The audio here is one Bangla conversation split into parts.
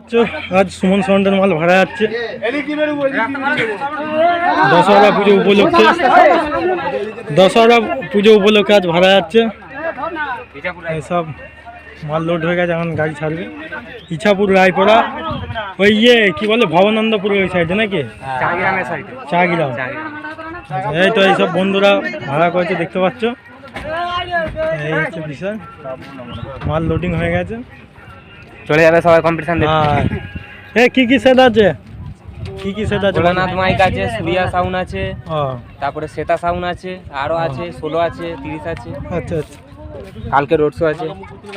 পাচ্ছ আজ সুমন সাউন্ডের মাল ভাড়া যাচ্ছে দশহরা পুজো উপলক্ষে। দশহরা পুজো উপলক্ষে আজ ভাড়া যাচ্ছে। এসব মাল লোড হয়ে গেছে, এখন গাড়ি ছাড়বে ইছাপুর রায়পাড়া ওই কি বলে ভবানন্দপুরের ওই সাইডে নাকি চাগিরাম। এই তো এইসব বন্ধুরা ভাড়া করেছে দেখতে পাচ্ছ। এই হচ্ছে বিষয়, মাল লোডিং হয়ে গেছে, চলে যাবে সবাই কম্পিটিশন দেখতে। হ্যাঁ কি কি সেট আছে? কি কি সেট আছে? ভোলানাথ মাইক আছে, সুরিয়া সাউন্ড আছে, তারপরে শ্বেতা সাউন্ড আছে, আরো আছে 16 আছে, 30 আছে। আচ্ছা আচ্ছা, কালকে রোড শো আছে।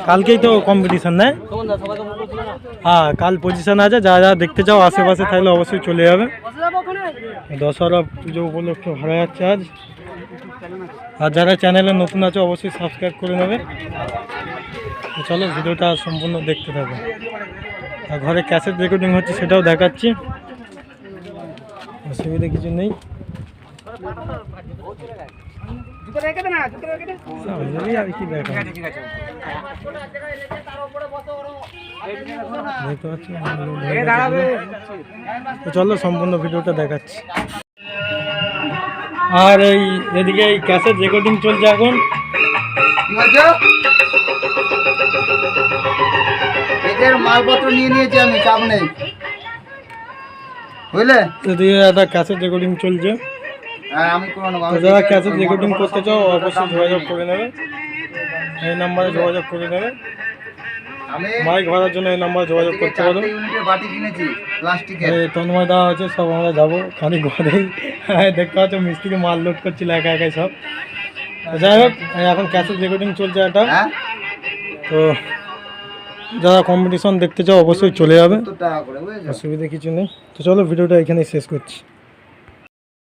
কালকেই তো কম্পিটিশন না? হ্যাঁ কাল পজিশন আছে, যা যা দেখতে চাও আশেপাশে থাকলে অবশ্যই চলে যাবে। দশহরা পুজো উপলক্ষে ভাড়া যাচ্ছে আজ। আর যারা চ্যানেলে নতুন আছে অবশ্যই সাবস্ক্রাইব করে নেবে। চলো ভিডিওটা সম্পূর্ণ দেখতে থাকো। আর ঘরে ক্যাসেট রেকর্ডিং হচ্ছে সেটাও দেখাচ্ছি, অসুবিধা কিছু নেই। আর কি দেখা দেখতে পাচ্ছি, চলো সম্পূর্ণ ভিডিওটা দেখাচ্ছি। আর এদিকে এই ক্যাসেট রেকর্ডিং চলছে এখন। এদের মালপত্র নিয়ে নিয়েছি আমি, চাপ নেই বুঝলে। এদিকে একটা ক্যাসেট রেকর্ডিং চলছে, আমি করে নেবো। যারা ক্যাসেট রেকর্ডিং করতে চাও অবশ্যই যোগাযোগ করে নেবে, এই নাম্বারে যোগাযোগ করে নেবে। মাইক ভাড়ার জন্য এই নাম্বারে যোগাযোগ করতে পারো। বাটি কিনেছি প্লাস্টিকের, তন্ময় দেওয়া আছে, সব আমরা যাবো খানিক ঘরেই। দেখতে পাচ্ছ মিস্ত্রি মাল লোড করছিল একা একাই সব। যাই হোক এখন ক্যাসেট রেকর্ডিং চলছে একটা, তো যারা কম্পিটিশন দেখতে চাও অবশ্যই চলে যাবে, অসুবিধা কিছু নেই। তো চলো ভিডিওটা এখানেই শেষ করছি।